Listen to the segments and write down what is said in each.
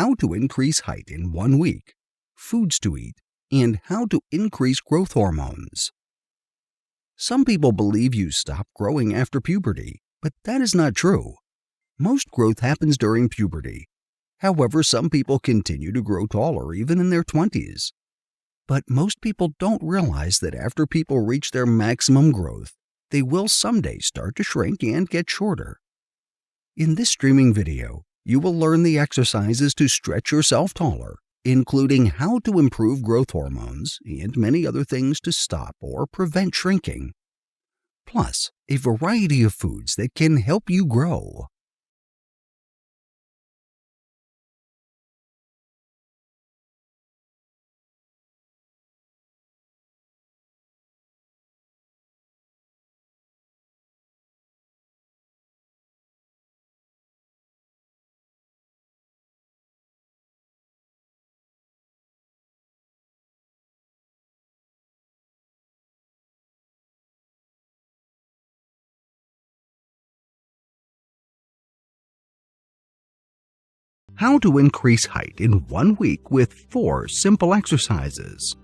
how to increase height in 1 week, foods to eat, and how to increase growth hormones. Some people believe you stop growing after puberty, but that is not true. Most growth happens during puberty. However, some people continue to grow taller even in their 20s. But most people don't realize that after people reach their maximum growth, they will someday start to shrink and get shorter. In this streaming video, you will learn the exercises to stretch yourself taller, including how to improve growth hormones and many other things to stop or prevent shrinking. Plus, a variety of foods that can help you grow. How to increase height in 1 week with 4 simple exercises.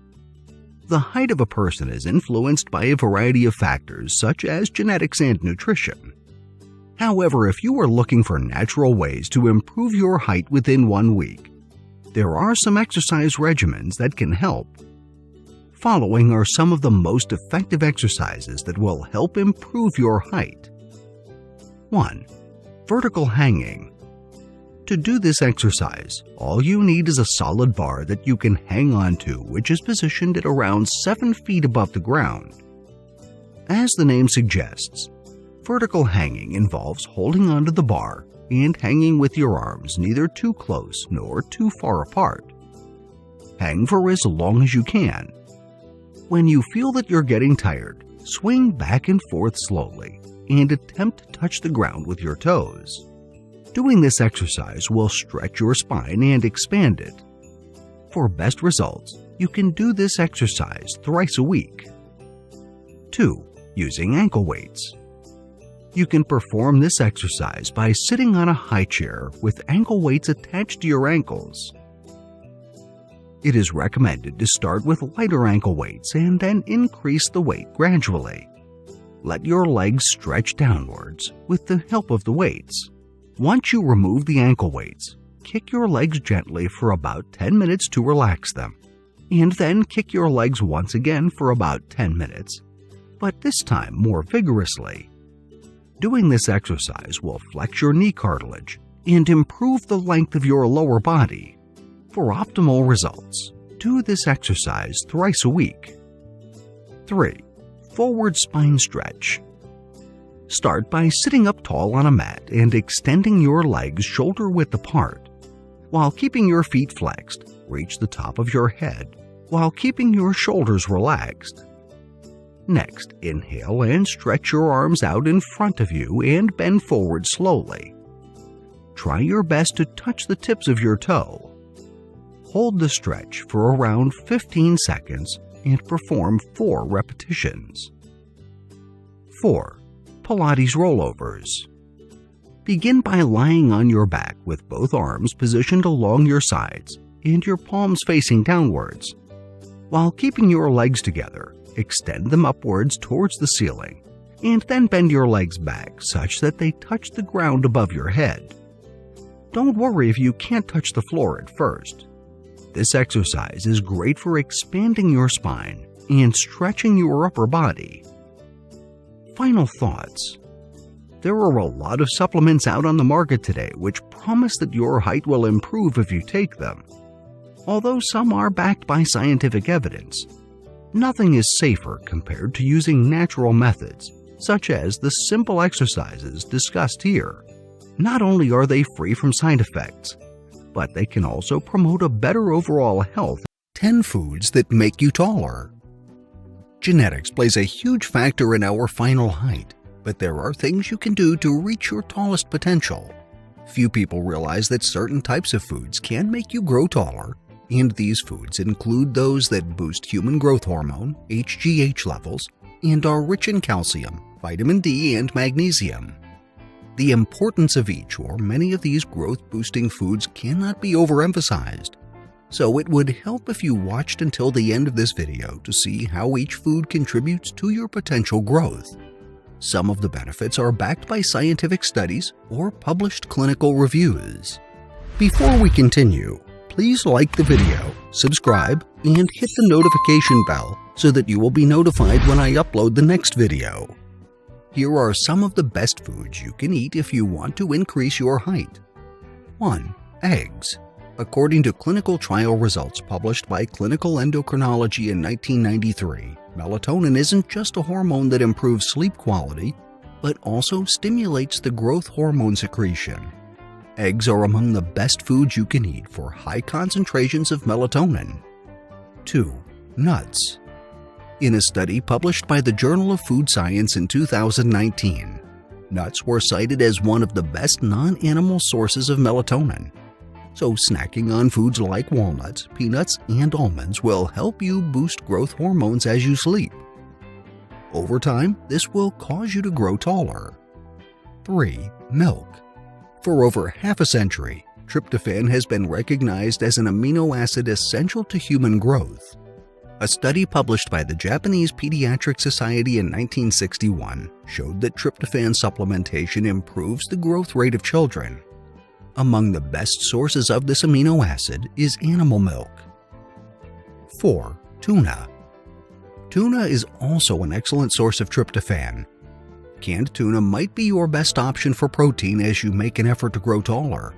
The height of a person is influenced by a variety of factors such as genetics and nutrition. However, if you are looking for natural ways to improve your height within 1 week, there are some exercise regimens that can help. Following are some of the most effective exercises that will help improve your height. 1. Vertical hanging. To do this exercise, all you need is a solid bar that you can hang on to, which is positioned at around 7 feet above the ground. As the name suggests, vertical hanging involves holding onto the bar and hanging with your arms neither too close nor too far apart. Hang for as long as you can. When you feel that you're getting tired, swing back and forth slowly and attempt to touch the ground with your toes. Doing this exercise will stretch your spine and expand it. For best results, you can do this exercise thrice a week. 2. Using ankle weights. You can perform this exercise by sitting on a high chair with ankle weights attached to your ankles. It is recommended to start with lighter ankle weights and then increase the weight gradually. Let your legs stretch downwards with the help of the weights. Once you remove the ankle weights, kick your legs gently for about 10 minutes to relax them, and then kick your legs once again for about 10 minutes, but this time more vigorously. Doing this exercise will flex your knee cartilage and improve the length of your lower body. For optimal results, do this exercise thrice a week. 3. Forward spine stretch. Start by sitting up tall on a mat and extending your legs shoulder-width apart. While keeping your feet flexed, reach the top of your head while keeping your shoulders relaxed. Next, inhale and stretch your arms out in front of you and bend forward slowly. Try your best to touch the tips of your toe. Hold the stretch for around 15 seconds and perform 4 repetitions. 4. Pilates rollovers. Begin by lying on your back with both arms positioned along your sides and your palms facing downwards. While keeping your legs together, extend them upwards towards the ceiling, and then bend your legs back such that they touch the ground above your head. Don't worry if you can't touch the floor at first. This exercise is great for expanding your spine and stretching your upper body. Final thoughts. There are a lot of supplements out on the market today which promise that your height will improve if you take them. Although some are backed by scientific evidence, nothing is safer compared to using natural methods, such as the simple exercises discussed here. Not only are they free from side effects, but they can also promote a better overall health. 10 foods that make you taller. Genetics plays a huge factor in our final height, but there are things you can do to reach your tallest potential. Few people realize that certain types of foods can make you grow taller, and these foods include those that boost human growth hormone, HGH levels, and are rich in calcium, vitamin D, and magnesium. The importance of each or many of these growth-boosting foods cannot be overemphasized, so it would help if you watched until the end of this video to see how each food contributes to your potential growth. Some of the benefits are backed by scientific studies or published clinical reviews. Before we continue, please like the video, subscribe, and hit the notification bell so that you will be notified when I upload the next video. Here are some of the best foods you can eat if you want to increase your height. 1. Eggs. According to clinical trial results published by Clinical Endocrinology in 1993, melatonin isn't just a hormone that improves sleep quality, but also stimulates the growth hormone secretion. Eggs are among the best foods you can eat for high concentrations of melatonin. 2. Nuts. In a study published by the Journal of Food Science in 2019, nuts were cited as one of the best non-animal sources of melatonin. So snacking on foods like walnuts, peanuts, and almonds will help you boost growth hormones as you sleep. Over time, this will cause you to grow taller. 3. Milk. For over half a century, tryptophan has been recognized as an amino acid essential to human growth. A study published by the Japanese Pediatric Society in 1961 showed that tryptophan supplementation improves the growth rate of children. Among the best sources of this amino acid is animal milk. 4. Tuna. Tuna is also an excellent source of tryptophan. Canned tuna might be your best option for protein as you make an effort to grow taller.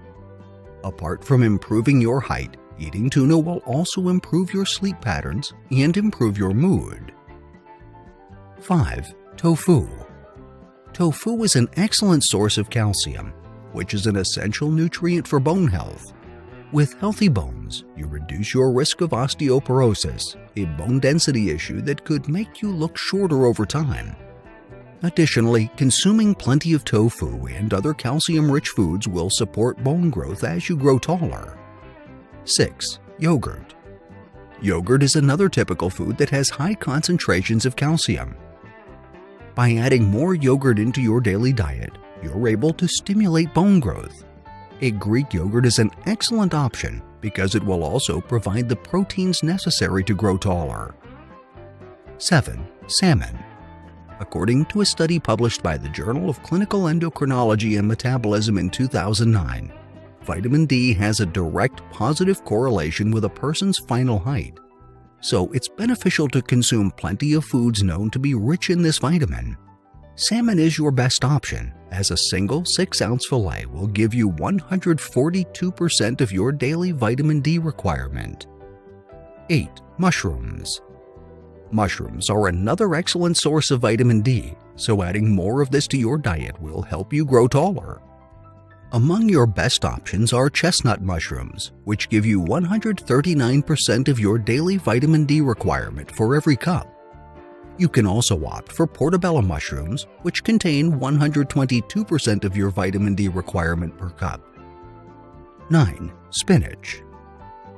Apart from improving your height, eating tuna will also improve your sleep patterns and improve your mood. 5. Tofu. Tofu is an excellent source of calcium, which is an essential nutrient for bone health. With healthy bones, you reduce your risk of osteoporosis, a bone density issue that could make you look shorter over time. Additionally, consuming plenty of tofu and other calcium-rich foods will support bone growth as you grow taller. 6. Yogurt. Yogurt is another typical food that has high concentrations of calcium. By adding more yogurt into your daily diet, you're able to stimulate bone growth. A Greek yogurt is an excellent option because it will also provide the proteins necessary to grow taller. 7. Salmon. According to a study published by the Journal of Clinical Endocrinology and Metabolism in 2009, vitamin D has a direct positive correlation with a person's final height, so it's beneficial to consume plenty of foods known to be rich in this vitamin. Salmon is your best option, as a single 6-ounce fillet will give you 142% of your daily vitamin D requirement. 8. Mushrooms. Mushrooms are another excellent source of vitamin D, so adding more of this to your diet will help you grow taller. Among your best options are chestnut mushrooms, which give you 139% of your daily vitamin D requirement for every cup. You can also opt for portobello mushrooms, which contain 122% of your vitamin D requirement per cup. 9. Spinach.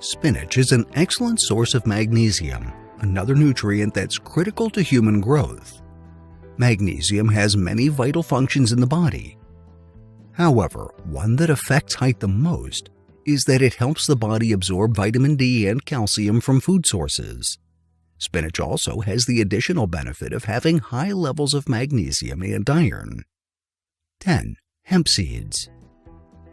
Spinach is an excellent source of magnesium, another nutrient that's critical to human growth. Magnesium has many vital functions in the body. However, one that affects height the most is that it helps the body absorb vitamin D and calcium from food sources. Spinach also has the additional benefit of having high levels of magnesium and iron. 10. Hemp seeds.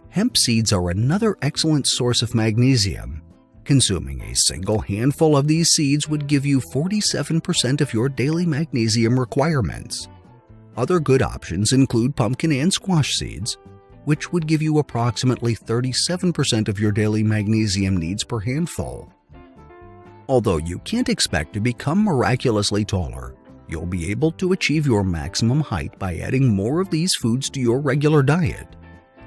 Hemp seeds are another excellent source of magnesium. Consuming a single handful of these seeds would give you 47% of your daily magnesium requirements. Other good options include pumpkin and squash seeds, which would give you approximately 37% of your daily magnesium needs per handful. Although you can't expect to become miraculously taller, you'll be able to achieve your maximum height by adding more of these foods to your regular diet.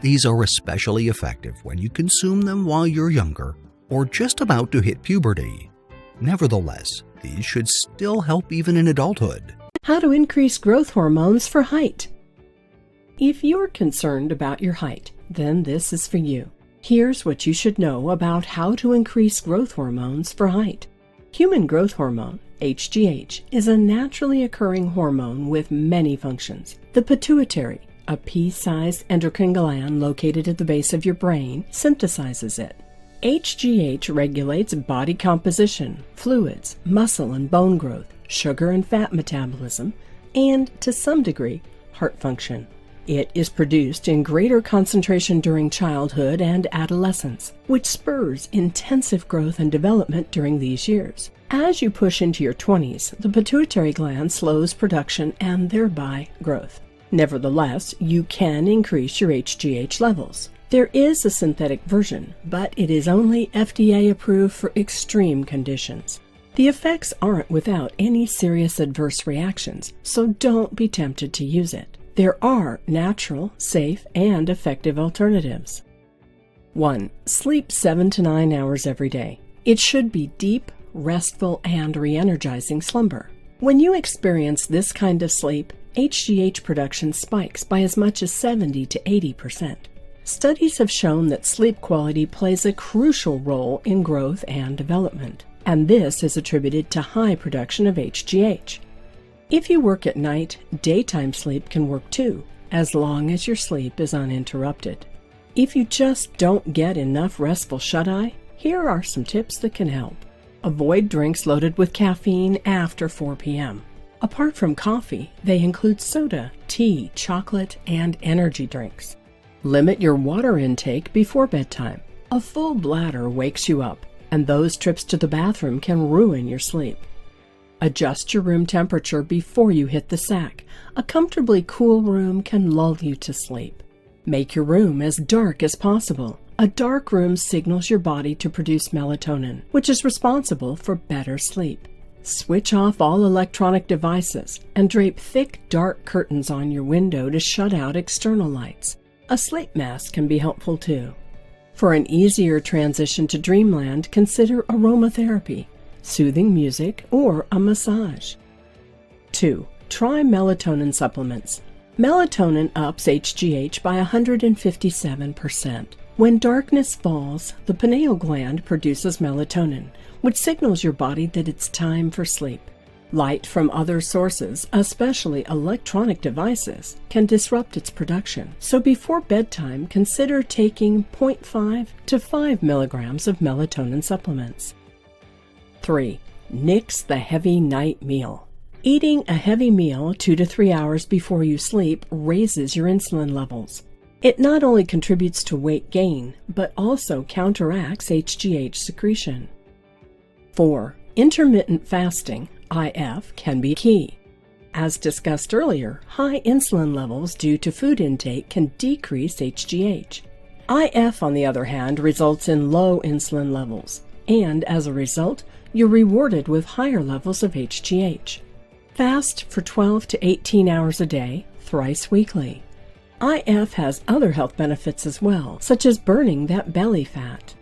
These are especially effective when you consume them while you're younger or just about to hit puberty. Nevertheless, these should still help even in adulthood. How to increase growth hormones for height. If you're concerned about your height, then this is for you. Here's what you should know about how to increase growth hormones for height. Human growth hormone, HGH, is a naturally occurring hormone with many functions. The pituitary, a pea-sized endocrine gland located at the base of your brain, synthesizes it. HGH regulates body composition, fluids, muscle and bone growth, sugar and fat metabolism, and, to some degree, heart function. It is produced in greater concentration during childhood and adolescence, which spurs intensive growth and development during these years. As you push into your 20s, the pituitary gland slows production and thereby growth. Nevertheless, you can increase your HGH levels. There is a synthetic version, but it is only FDA approved for extreme conditions. The effects aren't without any serious adverse reactions, so don't be tempted to use it. There are natural, safe, and effective alternatives. 1. Sleep 7 to 9 hours every day. It should be deep, restful, and re-energizing slumber. When you experience this kind of sleep, HGH production spikes by as much as 70 to 80%. Studies have shown that sleep quality plays a crucial role in growth and development, and this is attributed to high production of HGH. If you work at night, daytime sleep can work too, as long as your sleep is uninterrupted. If you just don't get enough restful shut-eye, here are some tips that can help. Avoid drinks loaded with caffeine after 4 p.m. Apart from coffee, they include soda, tea, chocolate, and energy drinks. Limit your water intake before bedtime. A full bladder wakes you up, and those trips to the bathroom can ruin your sleep. Adjust your room temperature before you hit the sack. A comfortably cool room can lull you to sleep. Make your room as dark as possible. A dark room signals your body to produce melatonin, which is responsible for better sleep. Switch off all electronic devices and drape thick, dark curtains on your window to shut out external lights. A sleep mask can be helpful too. For an easier transition to dreamland, consider aromatherapy, soothing music, or a massage. 2. Try melatonin supplements. Melatonin ups HGH by 157%. When darkness falls, the pineal gland produces melatonin, which signals your body that it's time for sleep. Light from other sources, especially electronic devices, can disrupt its production, so before bedtime, consider taking 0.5 to 5 milligrams of melatonin supplements. 3. Nix the heavy night meal. Eating a heavy meal 2 to 3 hours before you sleep raises your insulin levels. It not only contributes to weight gain, but also counteracts HGH secretion. 4. Intermittent fasting, IF, can be key. As discussed earlier, high insulin levels due to food intake can decrease HGH. IF, on the other hand, results in low insulin levels, and as a result, you're rewarded with higher levels of HGH. Fast for 12 to 18 hours a day, thrice weekly. IF has other health benefits as well, such as burning that belly fat.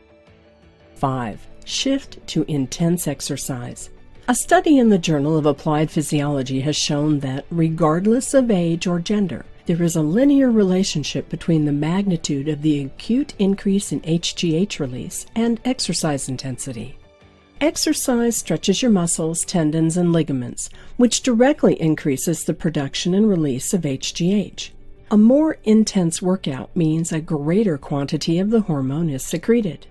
5. Shift to intense exercise. A study in the Journal of Applied Physiology has shown that, regardless of age or gender, there is a linear relationship between the magnitude of the acute increase in HGH release and exercise intensity. Exercise stretches your muscles, tendons, and ligaments, which directly increases the production and release of HGH. A more intense workout means a greater quantity of the hormone is secreted.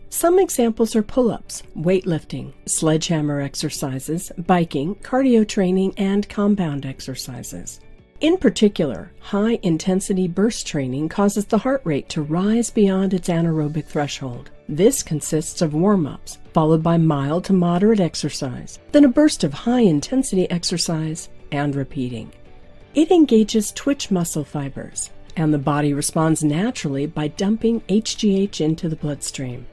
Some examples are pull-ups, weightlifting, sledgehammer exercises, biking, cardio training, and compound exercises. In particular, high-intensity burst training causes the heart rate to rise beyond its anaerobic threshold. This consists of warm-ups, followed by mild to moderate exercise, then a burst of high-intensity exercise, and repeating. It engages twitch muscle fibers, and the body responds naturally by dumping HGH into the bloodstream.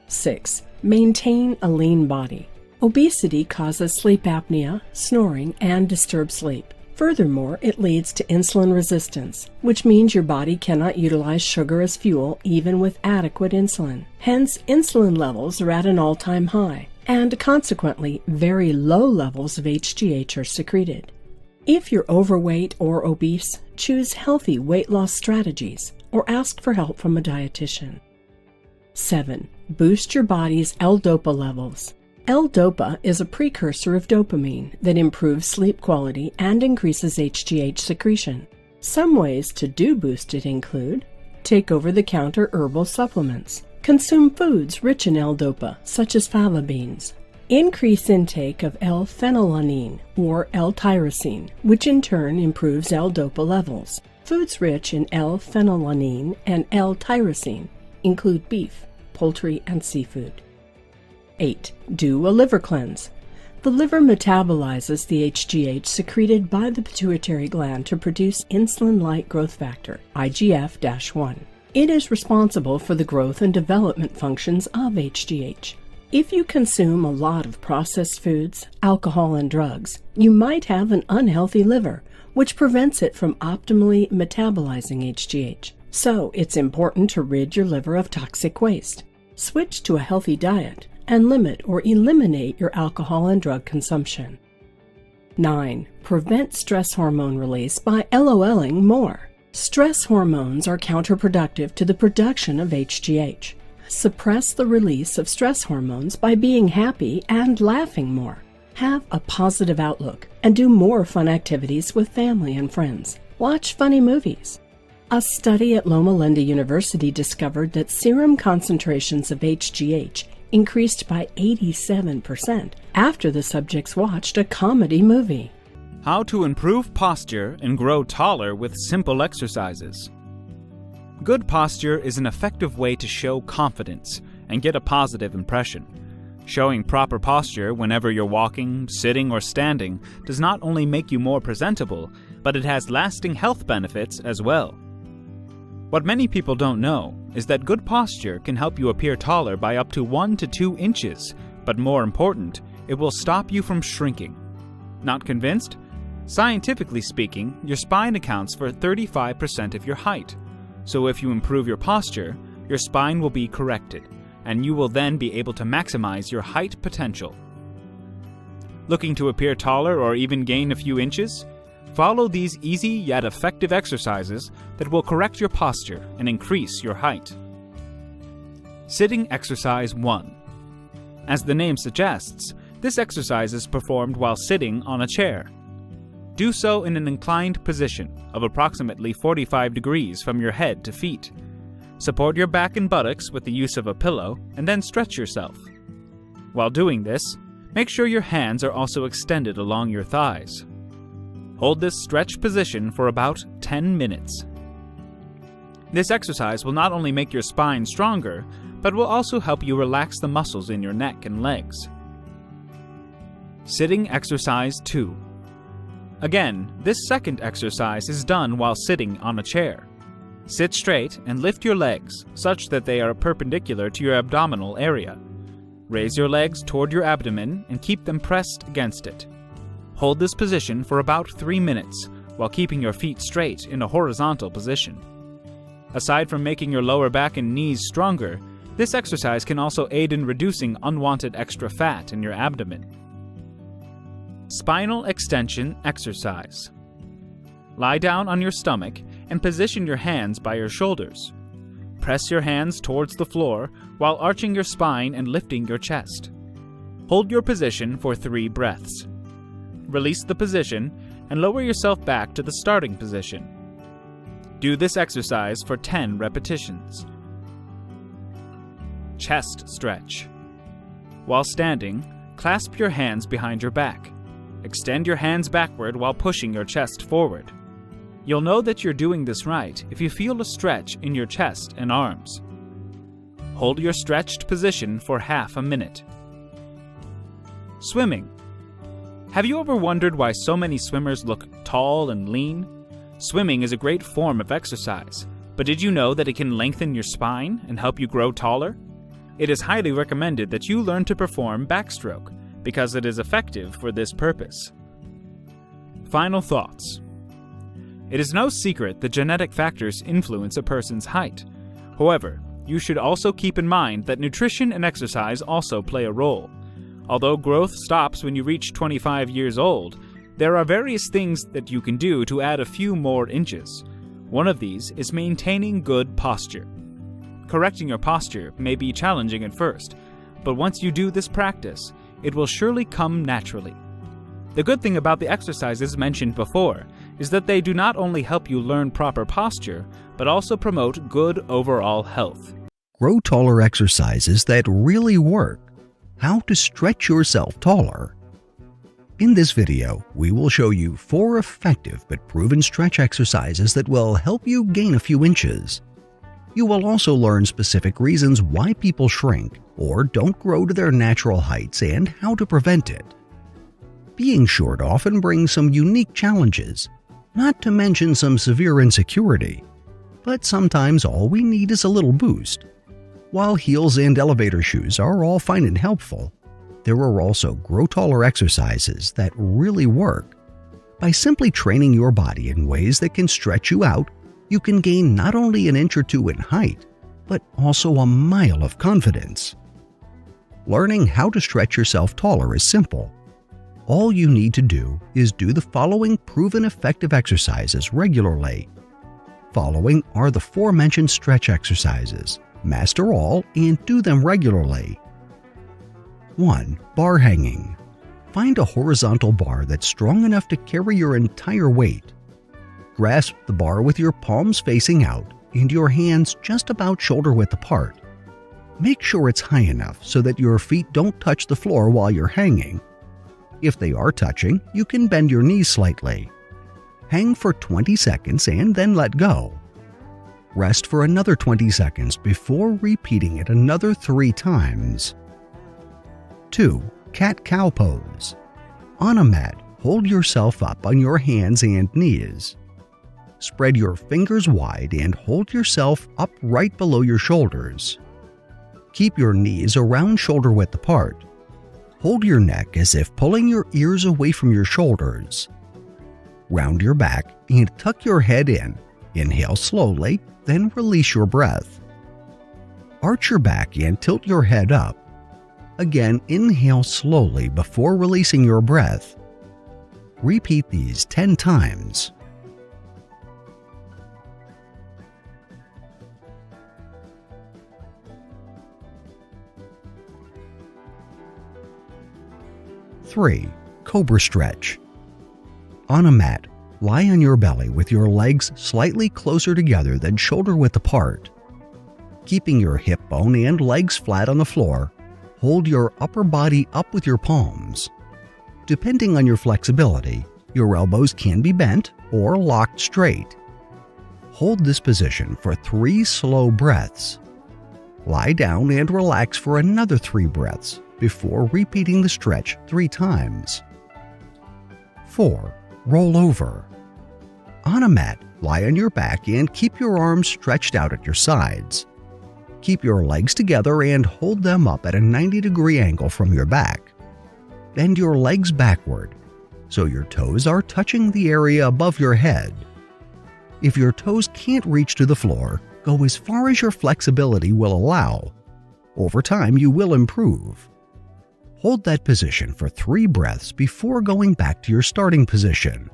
6. Maintain a lean body. Obesity causes sleep apnea, snoring, and disturbed sleep. Furthermore, it leads to insulin resistance, which means your body cannot utilize sugar as fuel even with adequate insulin. Hence, insulin levels are at an all-time high, and consequently, very low levels of HGH are secreted. If you're overweight or obese, choose healthy weight loss strategies or ask for help from a dietitian. 7. Boost your body's L-DOPA levels. L-DOPA is a precursor of dopamine that improves sleep quality and increases HGH secretion. Some ways to do boost it include: take over-the-counter herbal supplements, consume foods rich in L-DOPA, such as fava beans, increase intake of L-phenylalanine or L-tyrosine, which in turn improves L-DOPA levels. Foods rich in L-phenylalanine and L-tyrosine include beef, poultry, and seafood. 8. Do a liver cleanse. The liver metabolizes the HGH secreted by the pituitary gland to produce insulin-like growth factor, IGF-1. It is responsible for the growth and development functions of HGH. If you consume a lot of processed foods, alcohol, and drugs, you might have an unhealthy liver, which prevents it from optimally metabolizing HGH. So it's important to rid your liver of toxic waste. Switch to a healthy diet and limit or eliminate your alcohol and drug consumption. 9. Prevent stress hormone release by LOLing more. Stress hormones are counterproductive to the production of HGH. Suppress the release of stress hormones by being happy and laughing more. Have a positive outlook and do more fun activities with family and friends. Watch funny movies. A study at Loma Linda University discovered that serum concentrations of HGH increased by 87% after the subjects watched a comedy movie. How to improve posture and grow taller with simple exercises. Good posture is an effective way to show confidence and get a positive impression. Showing proper posture whenever you're walking, sitting, or standing does not only make you more presentable, but it has lasting health benefits as well. What many people don't know is that good posture can help you appear taller by up to 1 to 2 inches, but more important, it will stop you from shrinking. Not convinced? Scientifically speaking, your spine accounts for 35% of your height. So if you improve your posture, your spine will be corrected, and you will then be able to maximize your height potential. Looking to appear taller or even gain a few inches? Follow these easy yet effective exercises that will correct your posture and increase your height. Sitting exercise 1. As the name suggests, this exercise is performed while sitting on a chair. Do so in an inclined position of approximately 45 degrees from your head to feet. Support your back and buttocks with the use of a pillow and then stretch yourself. While doing this, make sure your hands are also extended along your thighs. Hold this stretch position for about 10 minutes. This exercise will not only make your spine stronger, but will also help you relax the muscles in your neck and legs. Sitting exercise 2. Again, this second exercise is done while sitting on a chair. Sit straight and lift your legs such that they are perpendicular to your abdominal area. Raise your legs toward your abdomen and keep them pressed against it. Hold this position for about 3 minutes while keeping your feet straight in a horizontal position. Aside from making your lower back and knees stronger, this exercise can also aid in reducing unwanted extra fat in your abdomen. Spinal extension exercise. Lie down on your stomach and position your hands by your shoulders. Press your hands towards the floor while arching your spine and lifting your chest. Hold your position for 3 breaths. Release the position and lower yourself back to the starting position. Do this exercise for 10 repetitions. Chest stretch. While standing, clasp your hands behind your back. Extend your hands backward while pushing your chest forward. You'll know that you're doing this right if you feel a stretch in your chest and arms. Hold your stretched position for half a minute. Swimming. Have you ever wondered why so many swimmers look tall and lean? Swimming is a great form of exercise, but did you know that it can lengthen your spine and help you grow taller? It is highly recommended that you learn to perform backstroke, because it is effective for this purpose. Final thoughts. It is no secret that genetic factors influence a person's height. However, you should also keep in mind that nutrition and exercise also play a role. Although growth stops when you reach 25 years old, there are various things that you can do to add a few more inches. One of these is maintaining good posture. Correcting your posture may be challenging at first, but once you do this practice, it will surely come naturally. The good thing about the exercises mentioned before is that they do not only help you learn proper posture, but also promote good overall health. Grow taller exercises that really work. How to stretch yourself taller. In this video, we will show you 4 effective but proven stretch exercises that will help you gain a few inches. You will also learn specific reasons why people shrink or don't grow to their natural heights and how to prevent it. Being short often brings some unique challenges, not to mention some severe insecurity. But sometimes all we need is a little boost. While heels and elevator shoes are all fine and helpful, there are also grow taller exercises that really work. By simply training your body in ways that can stretch you out, you can gain not only an inch or 2 in height, but also a mile of confidence. Learning how to stretch yourself taller is simple. All you need to do is do the following proven effective exercises regularly. Following are the aforementioned stretch exercises. Master all and do them regularly. 1. Bar hanging. Find a horizontal bar that's strong enough to carry your entire weight. Grasp the bar with your palms facing out and your hands just about shoulder width apart. Make sure it's high enough so that your feet don't touch the floor while you're hanging. If they are touching, you can bend your knees slightly. Hang for 20 seconds and then let go. Rest for another 20 seconds before repeating it another 3 times. 2. Cat-cow pose. On a mat, hold yourself up on your hands and knees. Spread your fingers wide and hold yourself up right below your shoulders. Keep your knees around shoulder width apart. Hold your neck as if pulling your ears away from your shoulders. Round your back and tuck your head in. Inhale slowly, then release your breath. Arch your back and tilt your head up. Again, inhale slowly before releasing your breath. Repeat these 10 times. Three. Cobra stretch. On a mat, lie on your belly with your legs slightly closer together than shoulder width apart. Keeping your hip bone and legs flat on the floor, hold your upper body up with your palms. Depending on your flexibility, your elbows can be bent or locked straight. Hold this position for 3 slow breaths. Lie down and relax for another 3 breaths before repeating the stretch 3 times. 4. Roll over. On a mat, lie on your back and keep your arms stretched out at your sides. Keep your legs together and hold them up at a 90-degree angle from your back. Bend your legs backward, so your toes are touching the area above your head. If your toes can't reach to the floor, go as far as your flexibility will allow. Over time, you will improve. Hold that position for 3 breaths before going back to your starting position.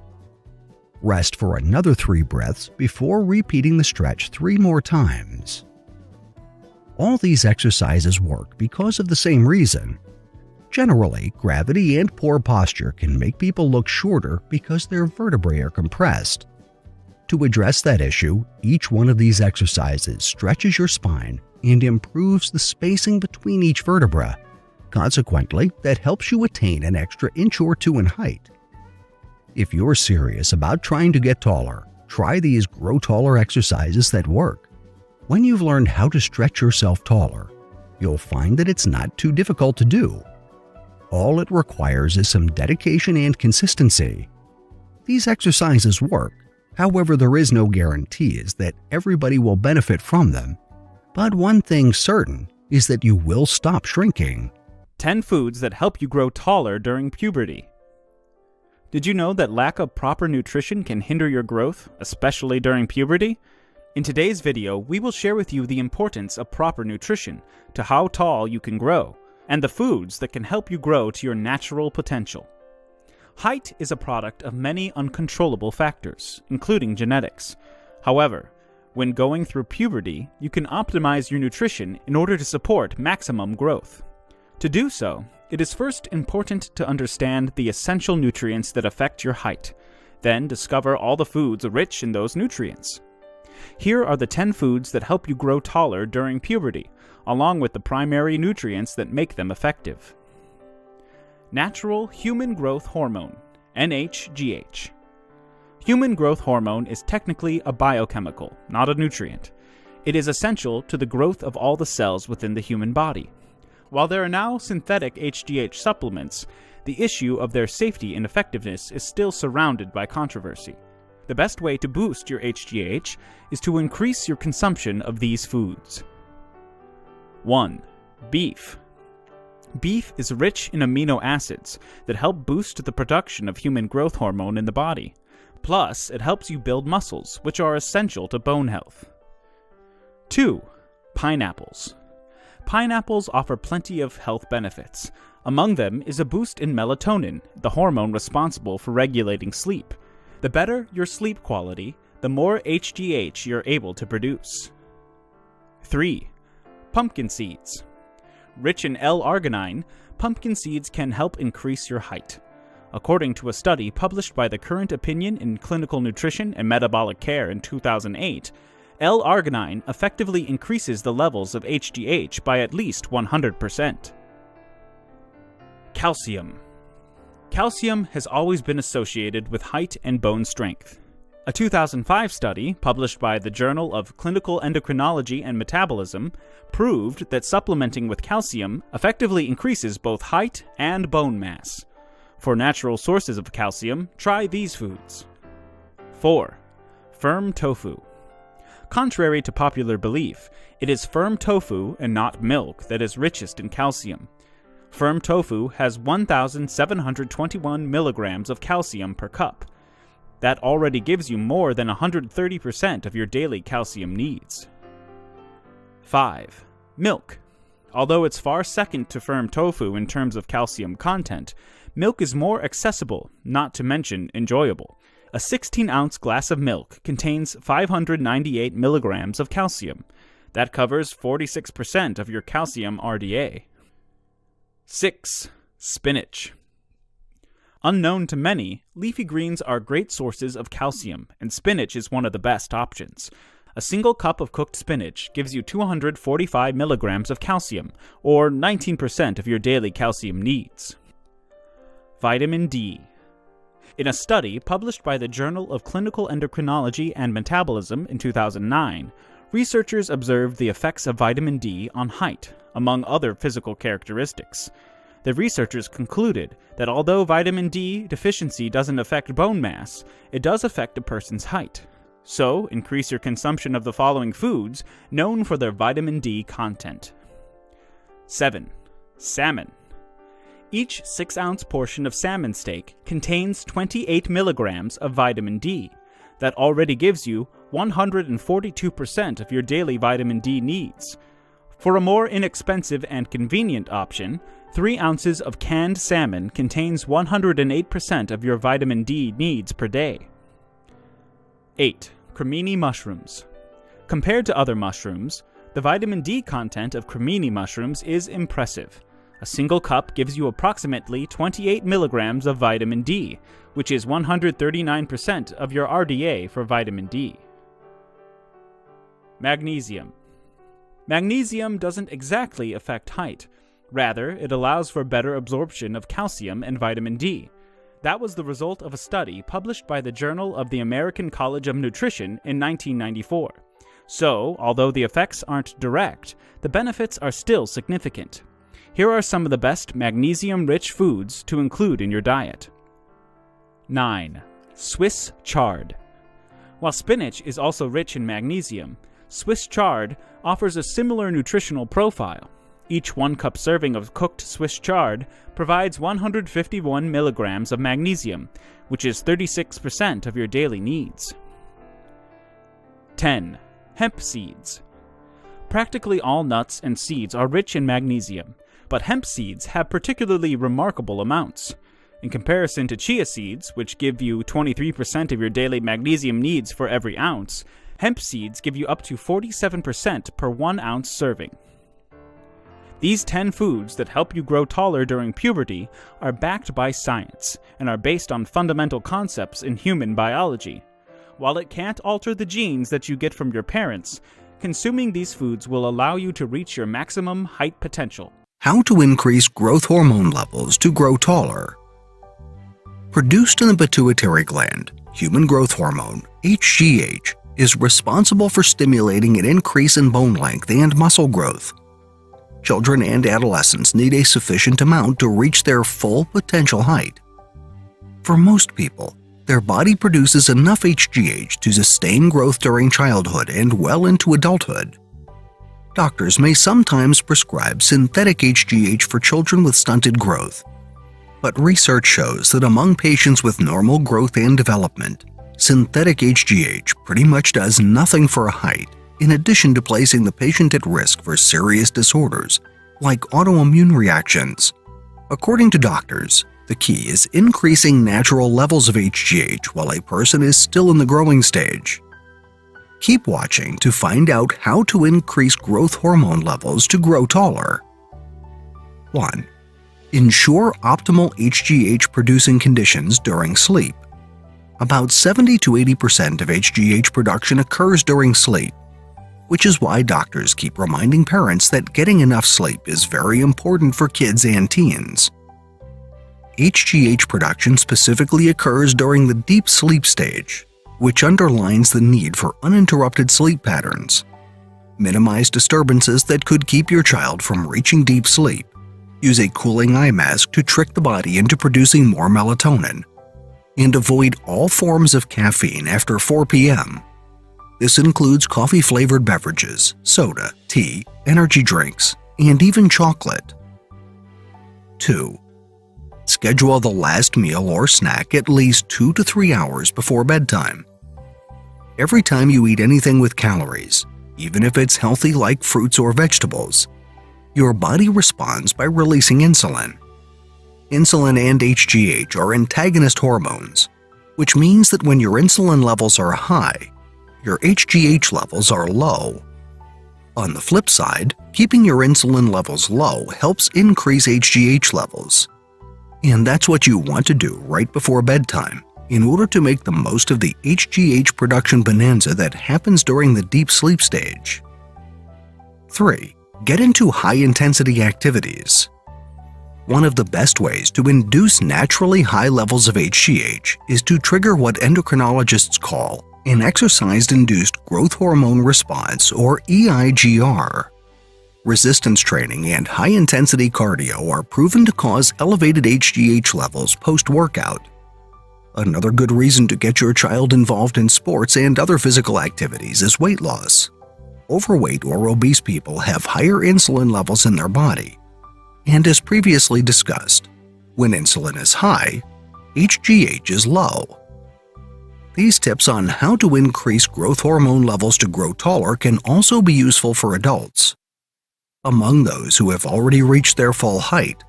Rest for another 3 breaths before repeating the stretch 3 more times. All these exercises work because of the same reason. Generally, gravity and poor posture can make people look shorter because their vertebrae are compressed. To address that issue, each one of these exercises stretches your spine and improves the spacing between each vertebra. Consequently, that helps you attain an extra inch or 2 in height. If you're serious about trying to get taller, try these grow taller exercises that work. When you've learned how to stretch yourself taller, you'll find that it's not too difficult to do. All it requires is some dedication and consistency. These exercises work, however, there is no guarantees that everybody will benefit from them. But one thing certain is that you will stop shrinking. 10 foods that help you grow taller during puberty. Did you know that lack of proper nutrition can hinder your growth, especially during puberty? In today's video, we will share with you the importance of proper nutrition to how tall you can grow, and the foods that can help you grow to your natural potential. Height is a product of many uncontrollable factors, including genetics. However, when going through puberty, you can optimize your nutrition in order to support maximum growth. To do so, it is first important to understand the essential nutrients that affect your height. Then discover all the foods rich in those nutrients. Here are the 10 foods that help you grow taller during puberty, along with the primary nutrients that make them effective. Natural human growth hormone, NHGH. Human growth hormone is technically a biochemical, not a nutrient. It is essential to the growth of all the cells within the human body. While there are now synthetic HGH supplements, the issue of their safety and effectiveness is still surrounded by controversy. The best way to boost your HGH is to increase your consumption of these foods. 1. Beef. Beef is rich in amino acids that help boost the production of human growth hormone in the body. Plus, it helps you build muscles, which are essential to bone health. 2. Pineapples. Pineapples offer plenty of health benefits. Among them is a boost in melatonin, the hormone responsible for regulating sleep. The better your sleep quality, the more HGH you're able to produce. 3. Pumpkin seeds. Rich in L-arginine, pumpkin seeds can help increase your height. According to a study published by the Current Opinion in Clinical Nutrition and Metabolic Care in 2008, L-arginine effectively increases the levels of HGH by at least 100%. Calcium. Calcium has always been associated with height and bone strength. A 2005 study, published by the Journal of Clinical Endocrinology and Metabolism, proved that supplementing with calcium effectively increases both height and bone mass. For natural sources of calcium, try these foods. 4. Firm tofu. Contrary to popular belief, it is firm tofu and not milk that is richest in calcium. Firm tofu has 1,721 milligrams of calcium per cup. That already gives you more than 130% of your daily calcium needs. 5. Milk. Although it's far second to firm tofu in terms of calcium content, milk is more accessible, not to mention enjoyable. A 16-ounce glass of milk contains 598 milligrams of calcium. That covers 46% of your calcium RDA. 6. Spinach. Unknown to many, leafy greens are great sources of calcium, and spinach is one of the best options. A single cup of cooked spinach gives you 245 milligrams of calcium, or 19% of your daily calcium needs. Vitamin D. In a study published by the Journal of Clinical Endocrinology and Metabolism in 2009, researchers observed the effects of vitamin D on height, among other physical characteristics. The researchers concluded that although vitamin D deficiency doesn't affect bone mass, it does affect a person's height. So, increase your consumption of the following foods known for their vitamin D content. 7. Salmon. Each 6-ounce portion of salmon steak contains 28 milligrams of vitamin D. That already gives you 142% of your daily vitamin D needs. For a more inexpensive and convenient option, 3 ounces of canned salmon contains 108% of your vitamin D needs per day. 8. Cremini mushrooms. Compared to other mushrooms, the vitamin D content of cremini mushrooms is impressive. A single cup gives you approximately 28 milligrams of vitamin D, which is 139% of your RDA for vitamin D. Magnesium. Magnesium doesn't exactly affect height. Rather, it allows for better absorption of calcium and vitamin D. That was the result of a study published by the Journal of the American College of Nutrition in 1994. So, although the effects aren't direct, the benefits are still significant. Here are some of the best magnesium-rich foods to include in your diet. 9. Swiss chard. While spinach is also rich in magnesium, Swiss chard offers a similar nutritional profile. Each 1-cup serving of cooked Swiss chard provides 151 milligrams of magnesium, which is 36% of your daily needs. 10. Hemp seeds. Practically all nuts and seeds are rich in magnesium, but hemp seeds have particularly remarkable amounts. In comparison to chia seeds, which give you 23% of your daily magnesium needs for every ounce, hemp seeds give you up to 47% per 1 ounce serving. These 10 foods that help you grow taller during puberty are backed by science and are based on fundamental concepts in human biology. While it can't alter the genes that you get from your parents, consuming these foods will allow you to reach your maximum height potential. How to increase growth hormone levels to grow taller. Produced in the pituitary gland, human growth hormone, HGH, is responsible for stimulating an increase in bone length and muscle growth. Children and adolescents need a sufficient amount to reach their full potential height. For most people, their body produces enough HGH to sustain growth during childhood and well into adulthood. Doctors may sometimes prescribe synthetic HGH for children with stunted growth, but research shows that among patients with normal growth and development, synthetic HGH pretty much does nothing for height, in addition to placing the patient at risk for serious disorders like autoimmune reactions. According to doctors, the key is increasing natural levels of HGH while a person is still in the growing stage. Keep watching to find out how to increase growth hormone levels to grow taller. 1. Ensure optimal HGH producing conditions during sleep. About 70 to 80% of HGH production occurs during sleep, which is why doctors keep reminding parents that getting enough sleep is very important for kids and teens. HGH production specifically occurs during the deep sleep stage, which underlines the need for uninterrupted sleep patterns. Minimize disturbances that could keep your child from reaching deep sleep. Use a cooling eye mask to trick the body into producing more melatonin. And avoid all forms of caffeine after 4 p.m. This includes coffee-flavored beverages, soda, tea, energy drinks, and even chocolate. 2. Schedule the last meal or snack at least 2 to 3 hours before bedtime. Every time you eat anything with calories, even if it's healthy like fruits or vegetables, your body responds by releasing insulin. Insulin and HGH are antagonist hormones, which means that when your insulin levels are high, your HGH levels are low. On the flip side, keeping your insulin levels low helps increase HGH levels. And that's what you want to do right before bedtime in order to make the most of the HGH production bonanza that happens during the deep sleep stage. 3. Get into high-intensity activities. One of the best ways to induce naturally high levels of HGH is to trigger what endocrinologists call an exercise-induced growth hormone response, or EIGR. Resistance training and high-intensity cardio are proven to cause elevated HGH levels post-workout. Another good reason to get your child involved in sports and other physical activities is weight loss. Overweight or obese people have higher insulin levels in their body. And as previously discussed, when insulin is high, HGH is low. These tips on how to increase growth hormone levels to grow taller can also be useful for adults. Among those who have already reached their full height,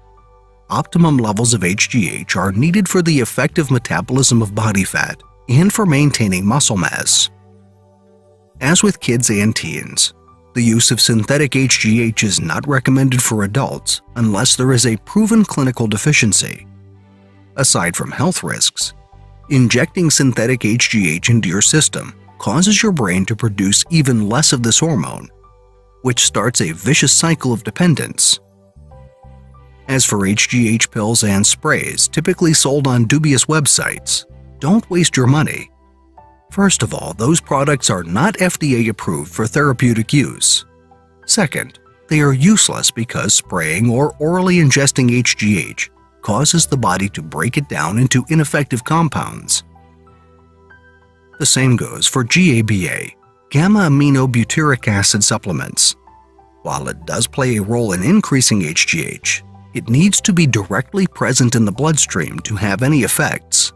optimum levels of HGH are needed for the effective metabolism of body fat and for maintaining muscle mass. As with kids and teens, the use of synthetic HGH is not recommended for adults unless there is a proven clinical deficiency. Aside from health risks, injecting synthetic HGH into your system causes your brain to produce even less of this hormone, which starts a vicious cycle of dependence. As for HGH pills and sprays typically sold on dubious websites, don't waste your money. First of all, those products are not FDA approved for therapeutic use. Second, they are useless because spraying or orally ingesting HGH causes the body to break it down into ineffective compounds. The same goes for GABA, gamma-aminobutyric acid supplements. While it does play a role in increasing HGH, it needs to be directly present in the bloodstream to have any effects.